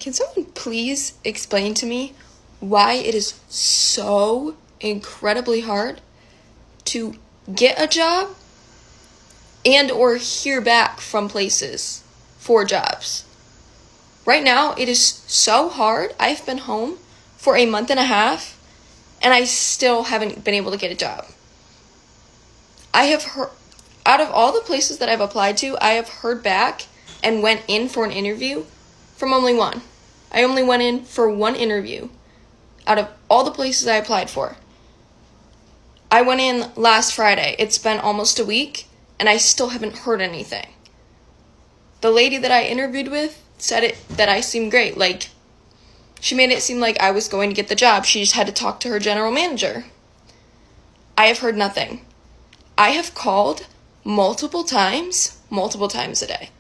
Can someone please explain to me why it is so incredibly hard to get a job and or hear back from places for jobs? Right now, it is so hard. I've been home for a month and a half, and I still haven't been able to get a job. I have heard, out of all the places that I've applied to, I have heard back and went in for an interview from only one. I only went in for one interview out of all the places I applied for. I went in last Friday. It's been almost a week, and I still haven't heard anything. The lady that I interviewed with said that I seemed great. Like, she made it seem like I was going to get the job. She just had to talk to her general manager. I have heard nothing. I have called multiple times a day.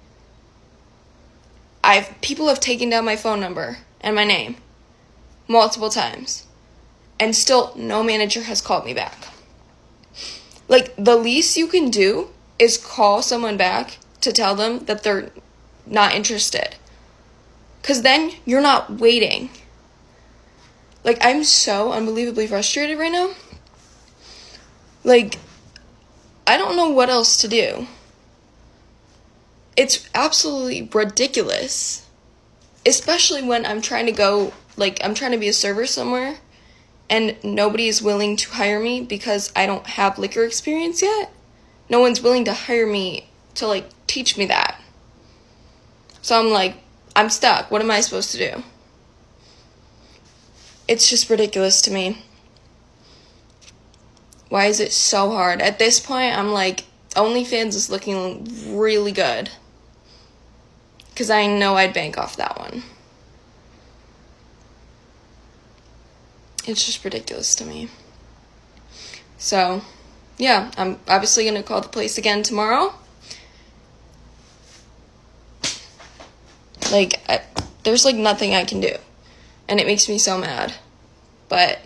People have taken down my phone number and my name multiple times, and still no manager has called me back. Like, the least you can do is call someone back to tell them that they're not interested, because then you're not waiting. Like, I'm so unbelievably frustrated right now. Like, I don't know what else to do. It's absolutely ridiculous, especially when I'm trying to be a server somewhere, and nobody is willing to hire me because I don't have liquor experience yet. No one's willing to hire me to, teach me that. So I'm stuck. What am I supposed to do? It's just ridiculous to me. Why is it so hard? At this point, I'm like, OnlyFans is looking really good, because I know I'd bank off that one. It's just ridiculous to me. So, yeah, I'm obviously going to call the place again tomorrow. There's nothing I can do, and it makes me so mad. But,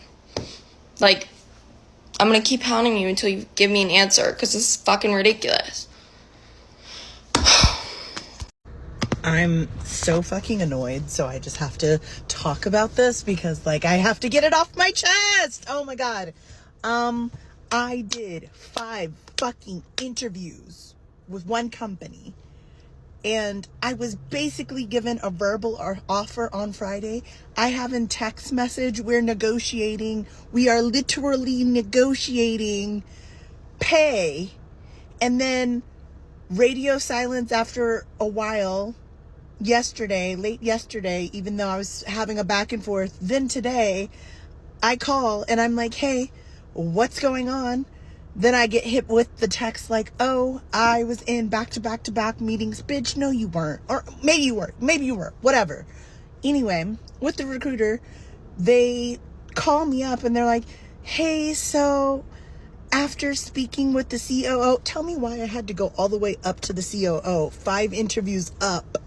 I'm going to keep hounding you until you give me an answer, because this is fucking ridiculous. I'm so fucking annoyed, so I just have to talk about this because, I have to get it off my chest. Oh my God. I did 5 fucking interviews with one company, and I was basically given a verbal offer on Friday. I have in text message, we're negotiating. We are literally negotiating pay, and then radio silence after a while. Late yesterday, even though I was having a back and forth, then today I call and I'm like, hey, what's going on? Then I get hit with the text oh, I was in back-to-back meetings. Bitch, no you weren't. Or maybe you were, whatever. Anyway, with the recruiter, they call me up and they're like, hey, so after speaking with the COO, tell me why I had to go all the way up to the COO, 5 interviews up.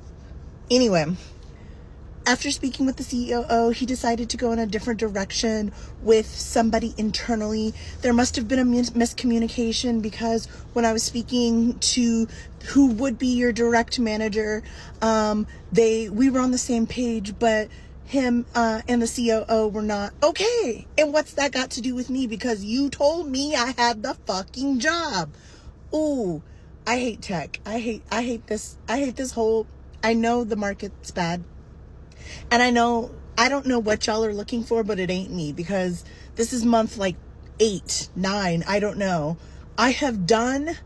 Anyway, after speaking with the COO, he decided to go in a different direction with somebody internally. There must have been a miscommunication, because when I was speaking to who would be your direct manager, we were on the same page, but him and the COO were not. Okay, and what's that got to do with me? Because you told me I had the fucking job. Ooh, I hate tech. I hate this. I hate this whole. I know the market's bad, and I don't know what y'all are looking for, but it ain't me, because this is month 8, 9, I don't know. I have done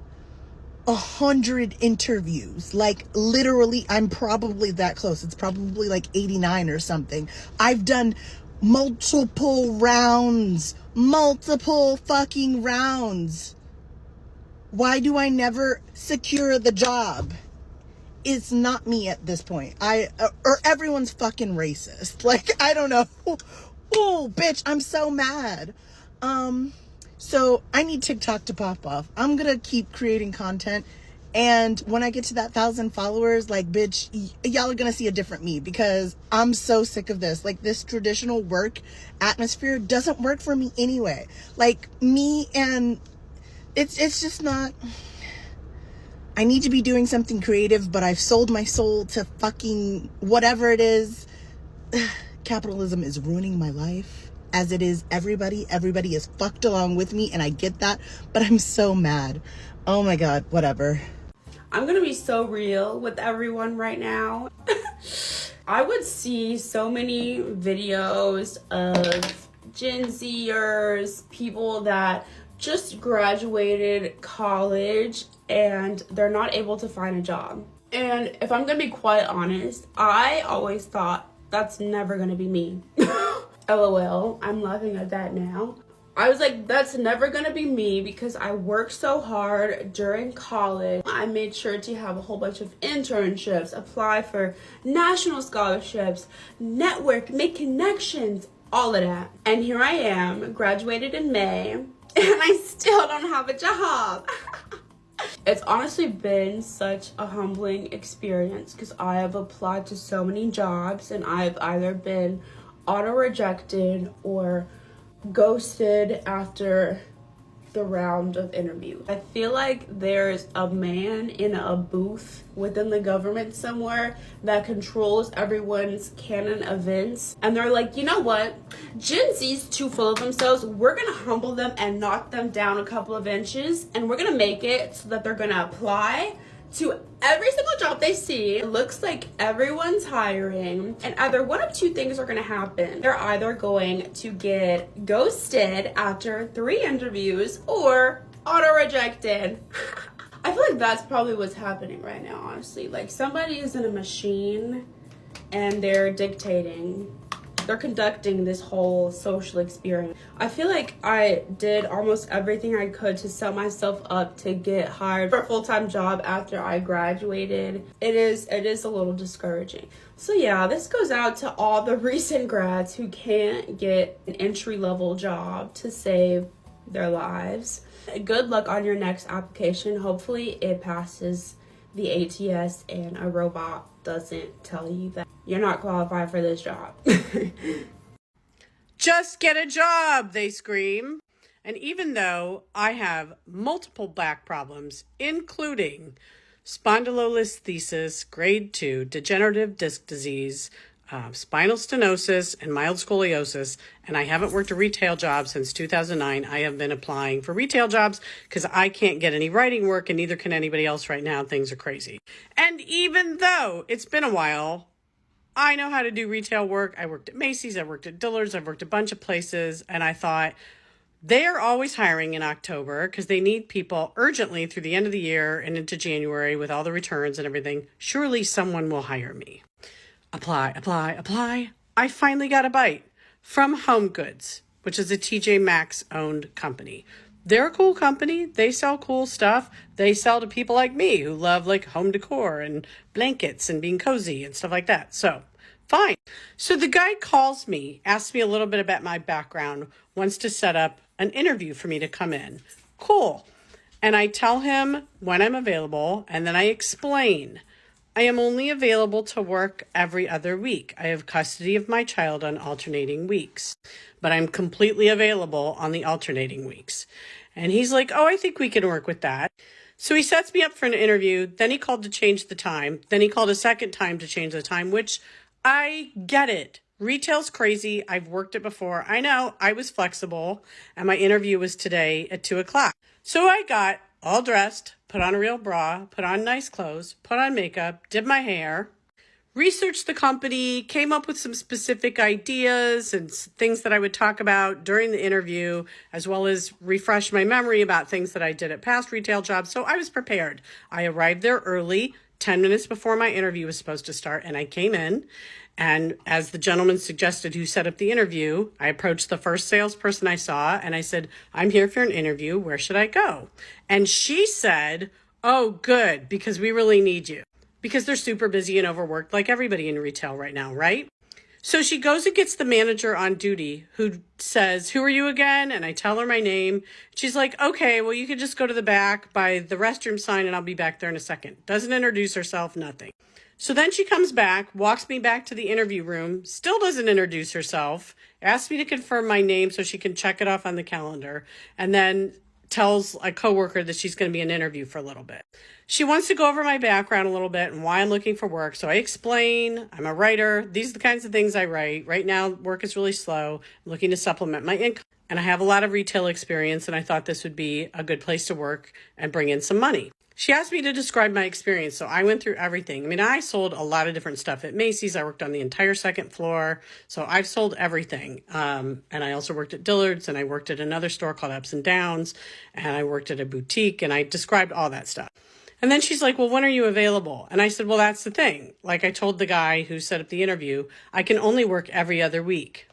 100 interviews. Literally, I'm probably that close. It's probably 89 or something. I've done multiple fucking rounds. Why do I never secure the job? It's not me at this point. Or everyone's fucking racist. I don't know. Oh, bitch, I'm so mad. So I need TikTok to pop off. I'm gonna keep creating content, and when I get to that 1,000 followers, bitch, y'all are gonna see a different me, because I'm so sick of this. This traditional work atmosphere doesn't work for me anyway. It's just not. I need to be doing something creative, but I've sold my soul to fucking whatever it is capitalism is ruining my life, as it is everybody. Everybody is fucked along with me, and I get that, but I'm so mad. Oh my God, whatever. I'm gonna be so real with everyone right now. I would see so many videos of Gen Zers, people that just graduated college and they're not able to find a job. And if I'm gonna be quite honest, I always thought that's never gonna be me. LOL, I'm laughing at that now. I was like, that's never gonna be me because I worked so hard during college. I made sure to have a whole bunch of internships, apply for national scholarships, network, make connections, all of that. And here I am, graduated in May, and I still don't have a job. It's honestly been such a humbling experience because I have applied to so many jobs and I've either been auto-rejected or ghosted after the round of interviews. I feel like there's a man in a booth within the government somewhere that controls everyone's canon events, and they're like, you know what, Gen Z's too full of themselves, we're gonna humble them and knock them down a couple of inches, and we're gonna make it so that they're gonna apply to every single job they see. It looks like everyone's hiring, and either one of two things are going to happen. They're either going to get ghosted after 3 interviews or auto-rejected. I feel like that's probably what's happening right now, honestly. Like, somebody is in a machine and they're dictating. They're conducting this whole social experience. I feel like I did almost everything I could to set myself up to get hired for a full-time job after I graduated. It is a little discouraging. So yeah, this goes out to all the recent grads who can't get an entry-level job to save their lives. Good luck on your next application. Hopefully it passes the ATS and a robot doesn't tell you that you're not qualified for this job. Just get a job, they scream. And even though I have multiple back problems, including spondylolisthesis, grade 2, degenerative disc disease, spinal stenosis, and mild scoliosis, and I haven't worked a retail job since 2009. I have been applying for retail jobs because I can't get any writing work, and neither can anybody else right now. Things are crazy. And even though it's been a while, I know how to do retail work. I worked at Macy's, I worked at Dillard's, I've worked a bunch of places, and I thought, they're always hiring in October because they need people urgently through the end of the year and into January with all the returns and everything. Surely someone will hire me. Apply, apply, apply. I finally got a bite from Home Goods, which is a TJ Maxx owned company. They're a cool company. They sell cool stuff. They sell to people like me who love like home decor and blankets and being cozy and stuff like that. So fine. So the guy calls me, asks me a little bit about my background, wants to set up an interview for me to come in. Cool. And I tell him when I'm available, and then I explain. I am only available to work every other week. I have custody of my child on alternating weeks, but I'm completely available on the alternating weeks. And he's like, oh, I think we can work with that. So he sets me up for an interview. Then he called to change the time. Then he called a second time to change the time, which I get it. Retail's crazy. I've worked it before. I know. I was flexible, and my interview was today at 2:00. So I got all dressed, put on a real bra, put on nice clothes, put on makeup, did my hair, researched the company, came up with some specific ideas and things that I would talk about during the interview, as well as refresh my memory about things that I did at past retail jobs. So I was prepared. I arrived there early, 10 minutes before my interview was supposed to start, and I came in. And as the gentleman suggested who set up the interview, I approached the first salesperson I saw and I said, I'm here for an interview. Where should I go? And she said, oh, good, because we really need you. Because they're super busy and overworked like everybody in retail right now, right? So she goes and gets the manager on duty who says, who are you again? And I tell her my name. She's like, okay, well, you could just go to the back by the restroom sign and I'll be back there in a second. Doesn't introduce herself, nothing. So then she comes back, walks me back to the interview room, still doesn't introduce herself, asks me to confirm my name so she can check it off on the calendar, and then tells a coworker that she's going to be an interview for a little bit. She wants to go over my background a little bit and why I'm looking for work. So I explain, I'm a writer. These are the kinds of things I write. Right now, work is really slow. I'm looking to supplement my income. And I have a lot of retail experience, and I thought this would be a good place to work and bring in some money. She asked me to describe my experience, so I went through everything. I mean, I sold a lot of different stuff at Macy's. I worked on the entire second floor, so I've sold everything. And I also worked at Dillard's, and I worked at another store called Ups and Downs, and I worked at a boutique, and I described all that stuff. And then she's like, well, when are you available? And I said, well, that's the thing. Like I told the guy who set up the interview, I can only work every other week.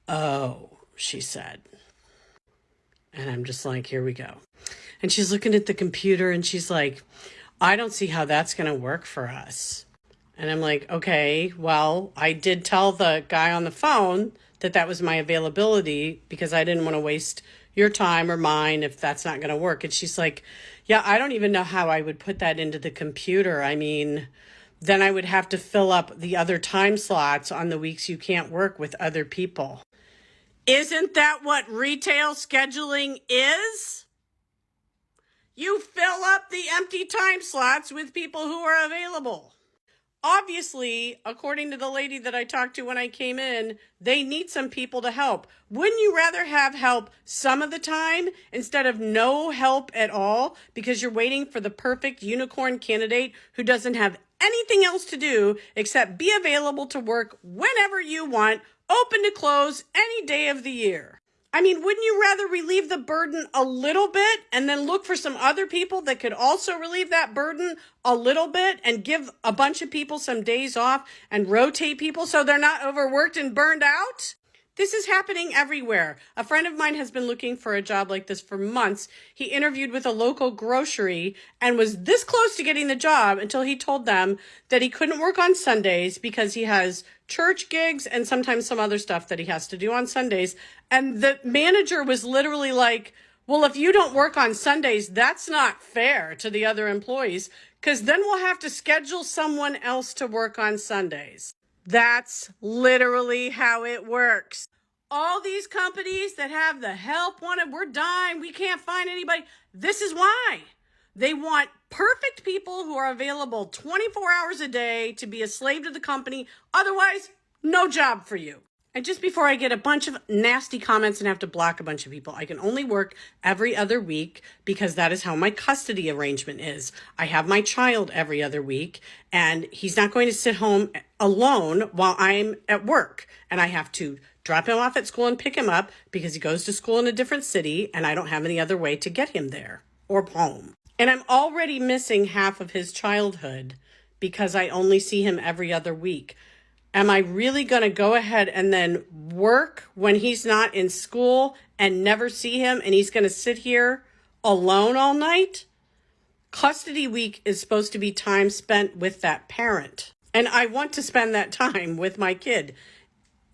Oh, she said. And I'm just like, here we go. And she's looking at the computer and she's like, I don't see how that's going to work for us. And I'm like, okay, well, I did tell the guy on the phone that that was my availability because I didn't want to waste your time or mine if that's not going to work. And she's like, yeah, I don't even know how I would put that into the computer. I mean, then I would have to fill up the other time slots on the weeks you can't work with other people. Isn't that what retail scheduling is? You fill up the empty time slots with people who are available. Obviously, according to the lady that I talked to when I came in, they need some people to help. Wouldn't you rather have help some of the time instead of no help at all because you're waiting for the perfect unicorn candidate who doesn't have anything else to do except be available to work whenever you want, open to close any day of the year? I mean, wouldn't you rather relieve the burden a little bit and then look for some other people that could also relieve that burden a little bit and give a bunch of people some days off and rotate people so they're not overworked and burned out? This is happening everywhere. A friend of mine has been looking for a job like this for months. He interviewed with a local grocery and was this close to getting the job until he told them that he couldn't work on Sundays because he has church gigs and sometimes some other stuff that he has to do on Sundays. And the manager was literally like, well, if you don't work on Sundays, that's not fair to the other employees because then we'll have to schedule someone else to work on Sundays. That's literally how it works. All these companies that have the help wanted, we're dying, we can't find anybody. This is why. They want perfect people who are available 24 hours a day to be a slave to the company. Otherwise, no job for you. And just before I get a bunch of nasty comments and have to block a bunch of people, I can only work every other week because that is how my custody arrangement is. I have my child every other week and he's not going to sit home alone while I'm at work. And I have to drop him off at school and pick him up because he goes to school in a different city and I don't have any other way to get him there or home. And I'm already missing half of his childhood because I only see him every other week. Am I really going to go ahead and then work when he's not in school and never see him and he's going to sit here alone all night? Custody week is supposed to be time spent with that parent. And I want to spend that time with my kid.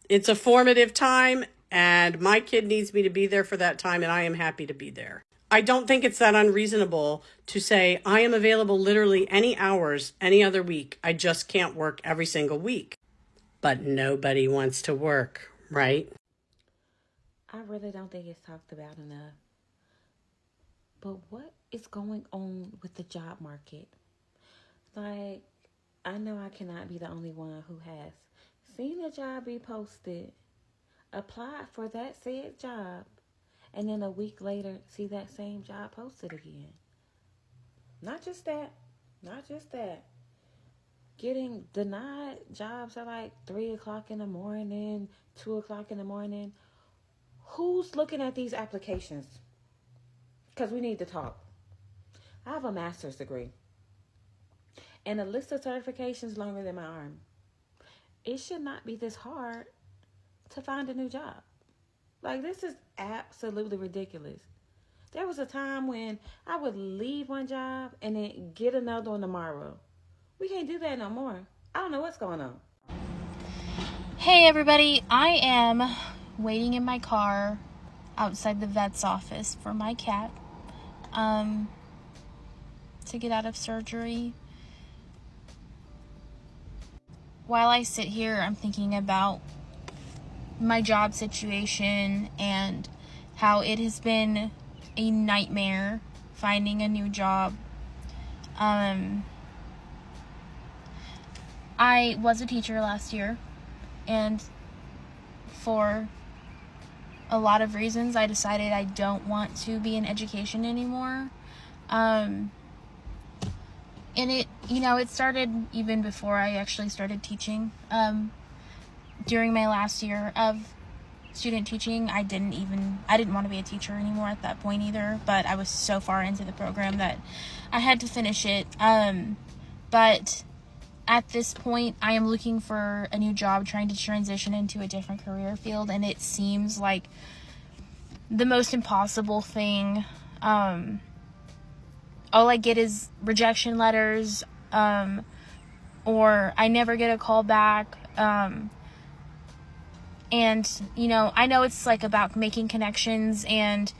It's a formative time and my kid needs me to be there for that time and I am happy to be there. I don't think it's that unreasonable to say I am available literally any hours, any other week. I just can't work every single week. But nobody wants to work, right? I really don't think it's talked about enough. But what is going on with the job market? Like, I know I cannot be the only one who has seen a job be posted, applied for that said job, and then a week later see that same job posted again. Not just that. Getting denied jobs at like 3 o'clock in the morning, 2 o'clock in the morning. Who's looking at these applications? Because we need to talk. I have a master's degree and a list of certifications longer than my arm. It should not be this hard to find a new job. Like, this is absolutely ridiculous. There was a time when I would leave one job and then get another one tomorrow. We can't do that no more. I don't know what's going on. Hey everybody, I am waiting in my car outside the vet's office for my cat to get out of surgery. While I sit here, I'm thinking about my job situation and how it has been a nightmare finding a new job. I was a teacher last year, and for a lot of reasons, I decided I don't want to be in education anymore. And it, it started even before I actually started teaching. During my last year of student teaching, I didn't want to be a teacher anymore at that point either, but I was so far into the program that I had to finish it. But at this point, I am looking for a new job, trying to transition into a different career field, and it seems like the most impossible thing. All I get is rejection letters, or I never get a call back. And, I know it's like about making connections and,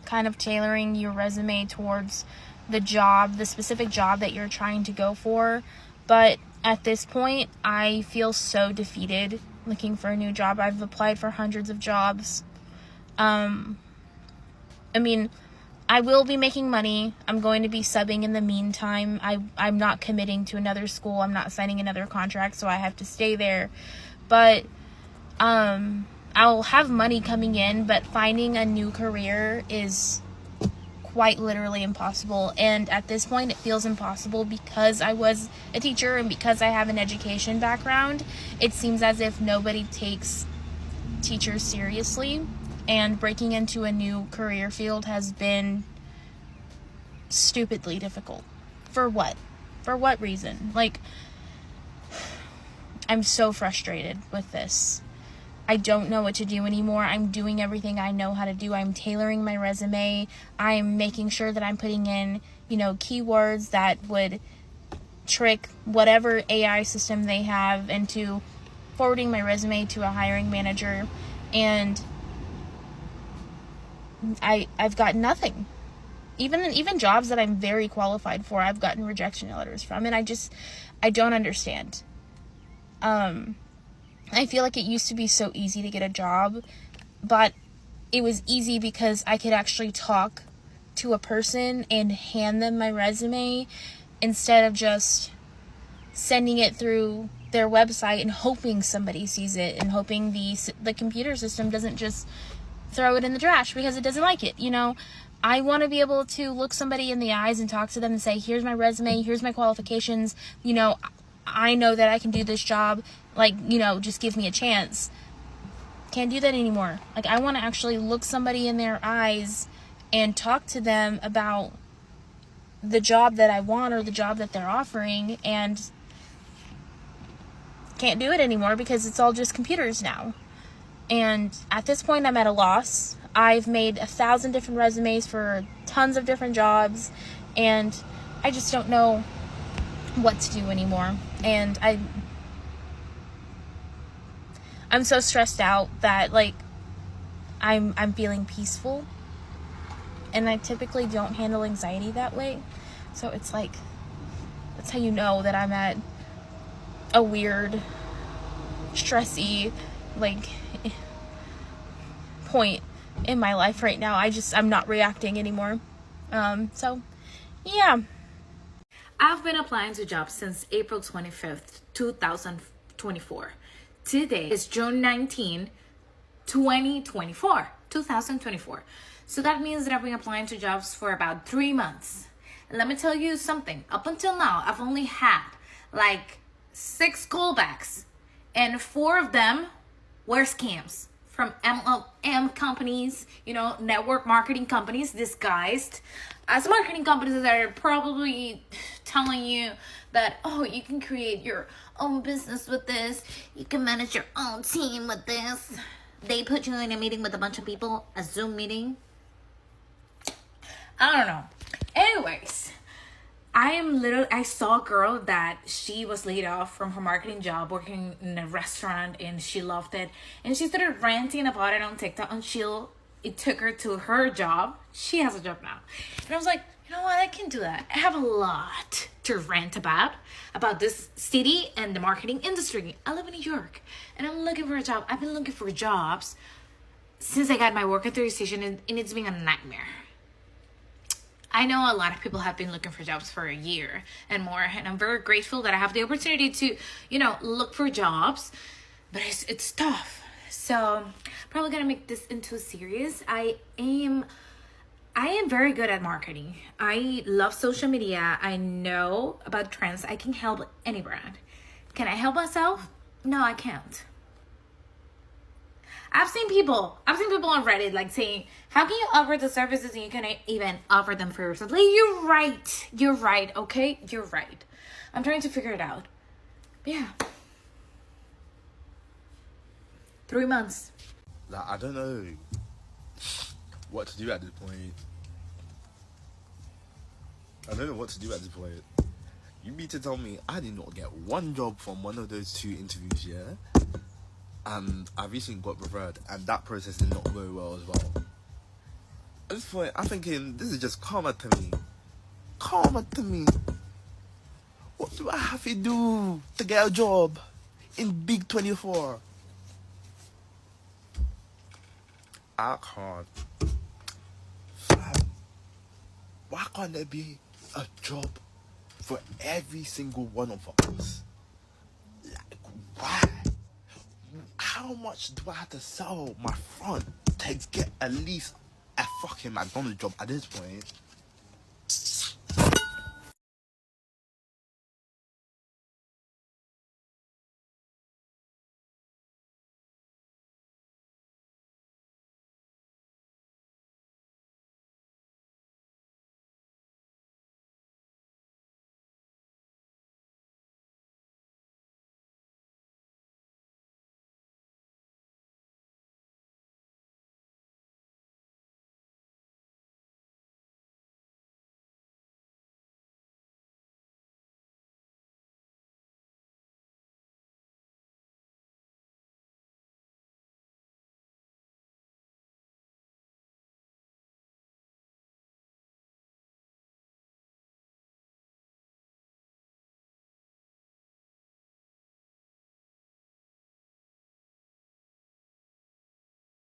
kind of tailoring your resume towards the specific job that you're trying to go for. But at this point, I feel so defeated looking for a new job. I've applied for hundreds of jobs. I will be making money. I'm going to be subbing in the meantime. I'm not committing to another school. I'm not signing another contract, so I have to stay there. But I'll have money coming in, but finding a new career is quite literally impossible. And at this point, it feels impossible because I was a teacher and because I have an education background. It seems as if nobody takes teachers seriously, and breaking into a new career field has been stupidly difficult. For what? For what reason? Like, I'm so frustrated with this. I don't know what to do anymore. I'm doing everything I know how to do. I'm tailoring my resume. I'm making sure that I'm putting in, keywords that would trick whatever AI system they have into forwarding my resume to a hiring manager. And I've got nothing. Even jobs that I'm very qualified for, I've gotten rejection letters from. And I don't understand. I feel like it used to be so easy to get a job, but it was easy because I could actually talk to a person and hand them my resume instead of just sending it through their website and hoping somebody sees it and hoping the computer system doesn't just throw it in the trash because it doesn't like it. I want to be able to look somebody in the eyes and talk to them and say, here's my resume, here's my qualifications, I know that I can do this job, just give me a chance. Can't do that anymore. I want to actually look somebody in their eyes and talk to them about the job that I want or the job that they're offering, and can't do it anymore because it's all just computers now. And at this point, I'm at a loss. I've made 1,000 different resumes for tons of different jobs, and I just don't know what to do anymore. And I'm so stressed out that I'm feeling peaceful, and I typically don't handle anxiety that way. So it's that's how you know that I'm at a weird, stressy point in my life right now. I'm not reacting anymore. So yeah. I've been applying to jobs since April 25th, 2024. Today is June 19, 2024. So that means that I've been applying to jobs for about 3 months. And let me tell you something. Up until now, I've only had 6 callbacks, and 4 of them were scams from MLM companies, network marketing companies disguised as marketing companies that are probably telling you that, you can create your own business with this, you can manage your own team with this. They put you in a meeting with a bunch of people, a Zoom meeting. I don't know. Anyways, I saw a girl that she was laid off from her marketing job working in a restaurant, and she loved it. And she started ranting about it on TikTok, and it took her to her job. She has a job now. And I was like, you know what? I can do that. I have a lot to rant about this city and the marketing industry. I live in New York and I'm looking for a job. I've been looking for jobs since I got my work authorization, and it's been a nightmare. I know a lot of people have been looking for jobs for a year and more, and I'm very grateful that I have the opportunity to, look for jobs, but it's tough. So probably gonna make this into a series. I am very good at marketing. I love social media. I know about trends. I can help any brand. Can I help myself? No, I can't. I've seen people on Reddit like saying, how can you offer the services and you can't even offer them for yourself? Like, you're right, okay? You're right. I'm trying to figure it out. But yeah. 3 months. Like, I don't know what to do at this point. You mean to tell me I did not get one job from one of those 2 interviews, yeah? And I recently got referred, and that process did not go well as well. At this point, I'm thinking, this is just karma to me. What do I have to do to get a job in Big 24? I can't. Fam, why can't there be a job for every single one of us? Like, why? How much do I have to sell my front to get at least a fucking McDonald's job at this point?